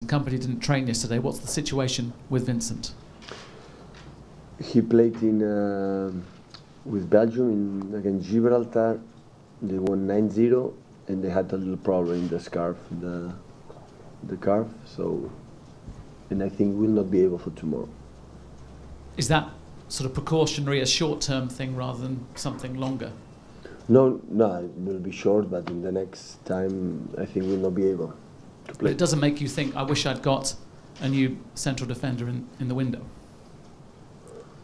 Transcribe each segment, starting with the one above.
Company didn't train yesterday. What's the situation with Vincent? He played in with Belgium against Gibraltar. They won 9-0, and they had a little problem in the scarf, the calf. So, and I think we'll not be able for tomorrow. Is that sort of precautionary, a short-term thing rather than something longer? No, it will be short, but in the next time, I think we'll not be able to play. But it doesn't make you think, I wish I'd got a new central defender in the window?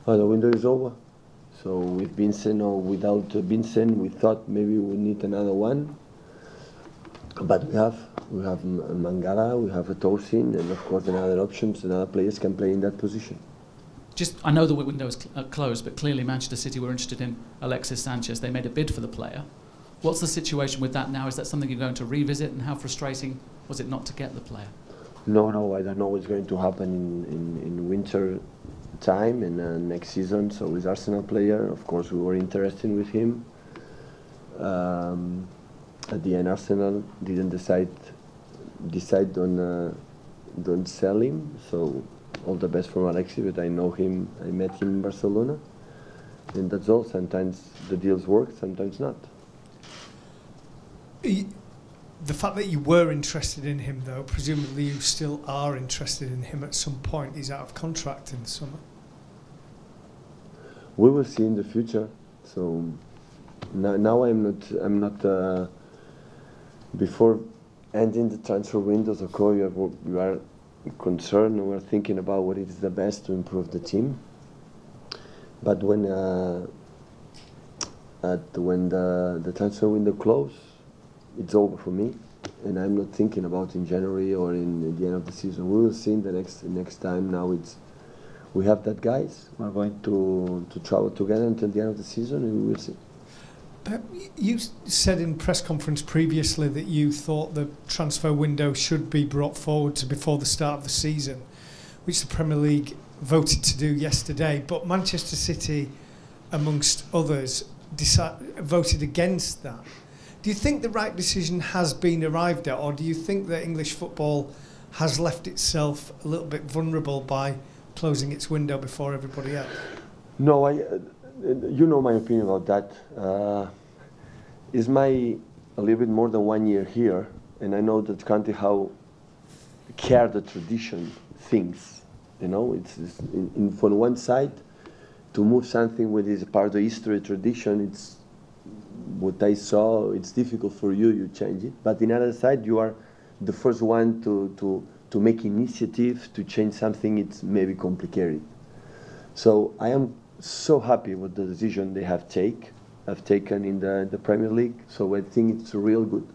Oh, the window is over. So with Vincent or without Vincent, we thought maybe we need another one. But we have Mangala, we have a Tosin, and of course another options, and other players can play in that position. I know the window is closed, but clearly Manchester City were interested in Alexis Sanchez. They made a bid for the player. What's the situation with that now? Is that something you're going to revisit, and how frustrating was it not to get the player? No, I don't know what's going to happen in winter time and next season. So with Arsenal player, of course, we were interested with him. At the end, Arsenal didn't decide on don't sell him. So all the best from Alexis, but I know him. I met him in Barcelona, and that's all. Sometimes the deals work, sometimes not. The fact that you were interested in him, though, presumably you still are interested in him at some point. He's out of contract in the summer. We will see in the future. So now I'm not. Before ending the transfer windows, of course, you are concerned and we're thinking about what is the best to improve the team. But when the transfer window closes, it's over for me, and I'm not thinking about in January or in the end of the season. We will see in the next time. Now we have that guys. We're going to travel together until the end of the season, and we will see. You said in press conference previously that you thought the transfer window should be brought forward to before the start of the season, which the Premier League voted to do yesterday. But Manchester City, amongst others, voted against that. Do you think the right decision has been arrived at, or do you think that English football has left itself a little bit vulnerable by closing its window before everybody else? No, you know my opinion about that. Is a little bit more than 1 year here, and I know that country how care the tradition things. You know, it's from one side to move something which is part of the history tradition. It's what I saw. It's difficult for you. You change it, but on the other side, you are the first one to make initiative to change something. It's maybe complicated. So I am so happy with the decision they have taken in the Premier League. So I think it's real good.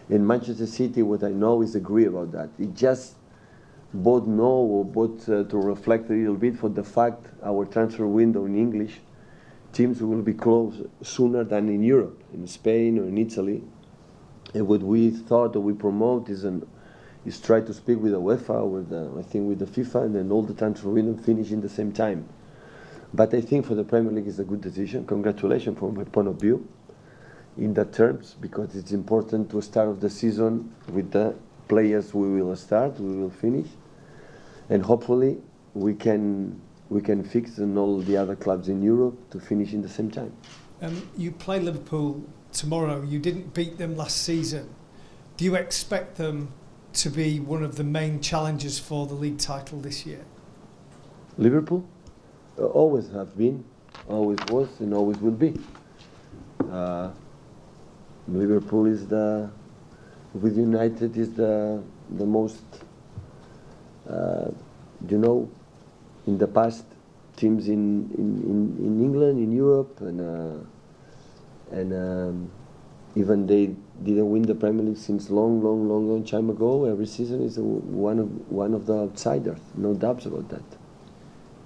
In Manchester City, what I know is agree about that. It just both know or both to reflect a little bit for the fact our transfer window in English teams will be closed sooner than in Europe, in Spain or in Italy. And what we thought or we promote is try to speak with the UEFA, with the FIFA, and then all the transfer window finish in the same time. But I think for the Premier League it's a good decision. Congratulations from my point of view in that terms, because it's important to start the season with the players we will start, we will finish, and hopefully we can fix and all the other clubs in Europe to finish in the same time. You play Liverpool tomorrow. You didn't beat them last season. Do you expect them to be one of the main challengers for the league title this year? Liverpool? Always have been, always was, and always will be. Liverpool is with United is the most, in the past teams in England, in Europe, and even they didn't win the Premier League since long time ago. Every season is one of the outsiders, no doubts about that.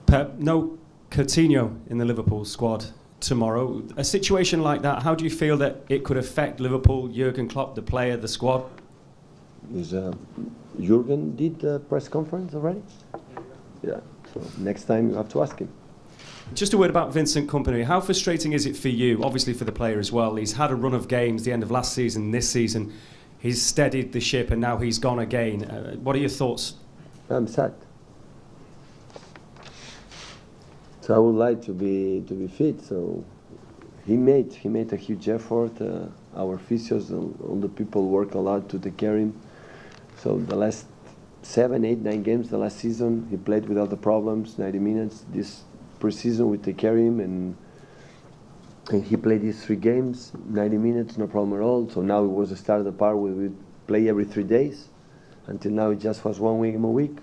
Pep, no Coutinho in the Liverpool squad tomorrow. A situation like that, how do you feel that it could affect Liverpool, Jurgen Klopp, the player, the squad? Jurgen did a press conference already? Yeah, so next time you have to ask him. Just a word about Vincent Kompany. How frustrating is it for you, obviously for the player as well? He's had a run of games, the end of last season, this season. He's steadied the ship and now he's gone again. What are your thoughts I'm sad. So I would like to be fit. So he made a huge effort. Our physios, all the people work a lot to take care of him. So the last 7, 8, 9 games, the last season, he played without the problems, 90 minutes. This pre-season we take care of him, and he played these 3 games, 90 minutes, no problem at all. So now it was the start of the part where we play every 3 days. Until now it just was 1 game a week.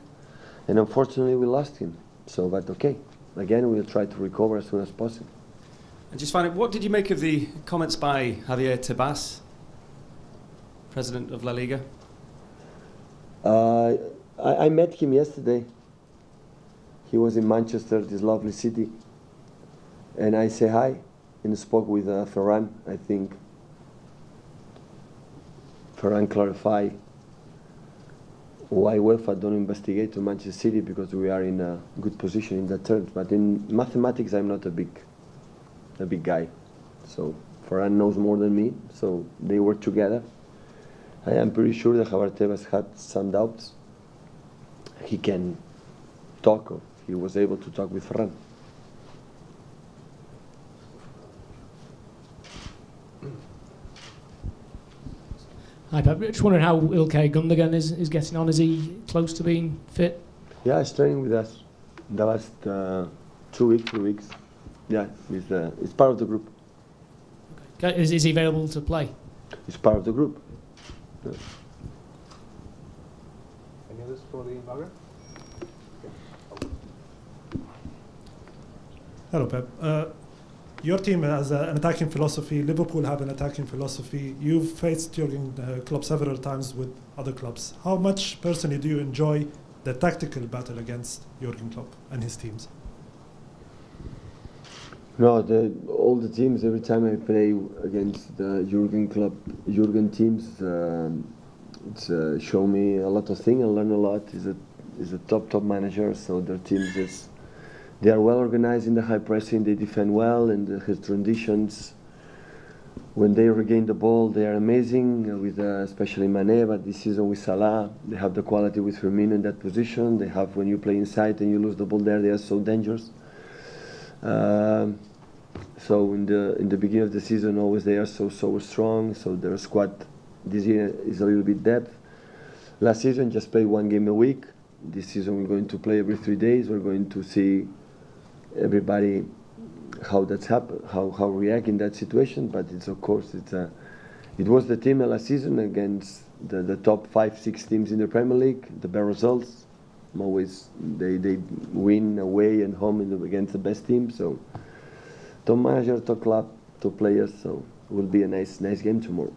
And unfortunately we lost him. So, but okay. Again, we'll try to recover as soon as possible. And just finally, what did you make of the comments by Javier Tebas, president of La Liga? I met him yesterday. He was in Manchester, this lovely city. And I say hi and spoke with Ferran. I think Ferran clarified why UEFA don't investigate to Manchester City, because we are in a good position in that terms. But in mathematics, I'm not a big guy. So Ferran knows more than me. So they work together. I am pretty sure that Javier Tebas had some doubts. He can talk, or he was able to talk with Ferran. Hi, Pep. Just wondering how Ilkay Gundogan is getting on. Is he close to being fit? Yeah, he's training with us the last 2 weeks, 3 weeks. Yeah, he's part of the group. Okay. Is he available to play? He's part of the group. Yeah. Any others for the Maghreb? Hello, Pep. Your team has an attacking philosophy. Liverpool have an attacking philosophy. You've faced Jurgen Klopp several times with other clubs. How much personally do you enjoy the tactical battle against Jurgen Klopp and his teams? No, all the teams, every time I play against the Jurgen teams, it's show me a lot of things. I learn a lot. He's a top manager, so their teams they are well organized in the high pressing. They defend well, and his transitions, when they regain the ball, they are amazing. With especially Mane, but this season with Salah, they have the quality with Firmino in that position. They have, when you play inside and you lose the ball there, they are so dangerous. So in the beginning of the season, always they are so strong. So their squad this year is a little bit depth. Last season just played 1 game a week. This season we're going to play every 3 days. We're going to see everybody how that's happened, how react in that situation. But it's of course it was the team last season against the top 5, 6 teams in the Premier League. The best results, always they win away and home against the best team. So top manager, top club, top players. So it will be a nice game tomorrow.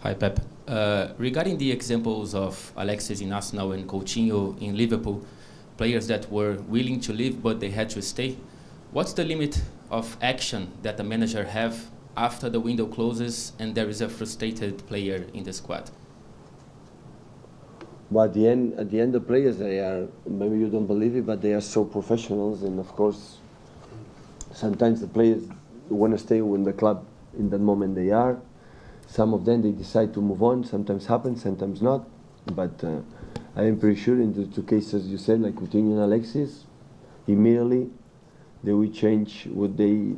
Hi, Pep. Regarding the examples of Alexis in Arsenal and Coutinho in Liverpool, players that were willing to leave but they had to stay, what's the limit of action that the manager have after the window closes and there is a frustrated player in the squad? But at the end, the players, they are, maybe you don't believe it, but they are so professionals, and of course, sometimes the players want to stay when the club in that moment they are. Some of them, they decide to move on. Sometimes happens, sometimes not. But I am pretty sure in the 2 cases you said, like Coutinho and Alexis, immediately they will change what they,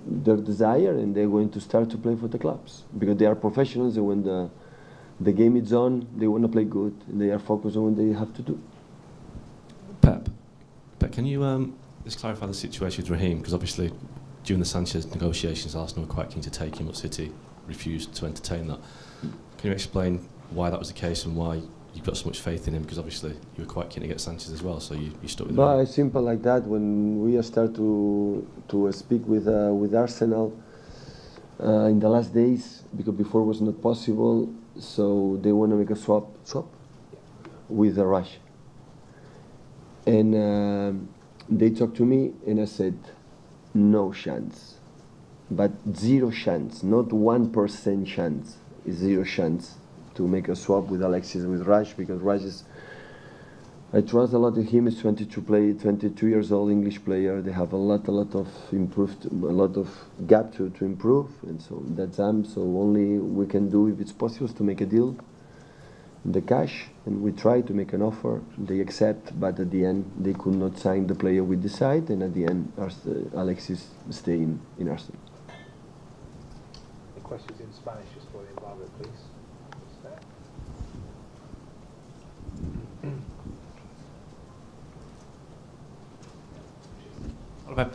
their desire, and they're going to start to play for the clubs. Because they are professionals, and when the game is on, they want to play good, and they are focused on what they have to do. Pep, can you just clarify the situation with Raheem? Because obviously, during the Sanchez negotiations, Arsenal were quite keen to take him, but City refused to entertain that. Can you explain why that was the case and why you've got so much faith in him? Because obviously you were quite keen to get Sanchez as well, so you stuck with him. But it's simple like that. When we start to speak with Arsenal in the last days, because before it was not possible, so they want to make a swap with Rush. And they talked to me, and I said, no chance. But 0 chance, not 1% chance, is 0 chance to make a swap with Alexis and with Raj, because Raj is, I trust a lot in him. He's 22 years old, English player. They have a lot of gap to improve, and so that's so only we can do if it's possible to make a deal. the cash, and we tried to make an offer. They accept, but at the end they could not sign the player we decide, and at the end Alexis stay in Arsenal. The questions in Spanish just for the embargo, please. Hola, Pep.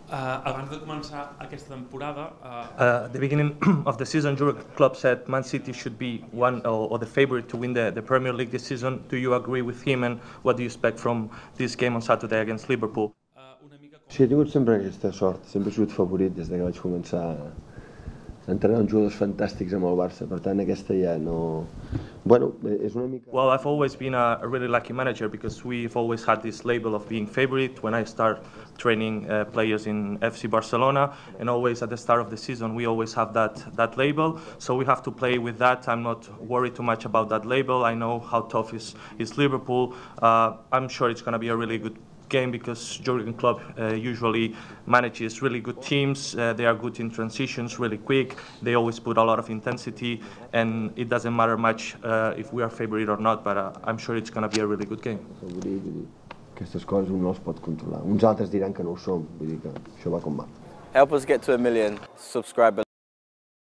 Abans de començar aquesta temporada... At the beginning of the season, Jurgen Klopp said Man City should be one or the favorite to win the Premier League this season. Do you agree with him, and what do you expect from this game on Saturday against Liverpool? Sí, he tingut sempre aquesta sort, sempre he sigut favorit des que vaig començar a entrenar uns jugadors fantàstics amb el Barça, per tant aquesta ja no... Bueno, és una mica... Well, I've always been a really lucky manager because we've always had this label of being favorite when I start training players in FC Barcelona, and always at the start of the season we always have that label, so we have to play with that. I'm not worried too much about that label. I know how tough is Liverpool. I'm sure it's going to be a really good game because Jurgen Klopp usually manages really good teams. They are good in transitions, really quick. They always put a lot of intensity, and it doesn't matter much if we are favorite or not, but I'm sure it's going to be a really good game. Aquestes coses un no les pot controlar. Uns altres diran que no ho som, vull dir que això va com va. Help us get to 1 million subscribers.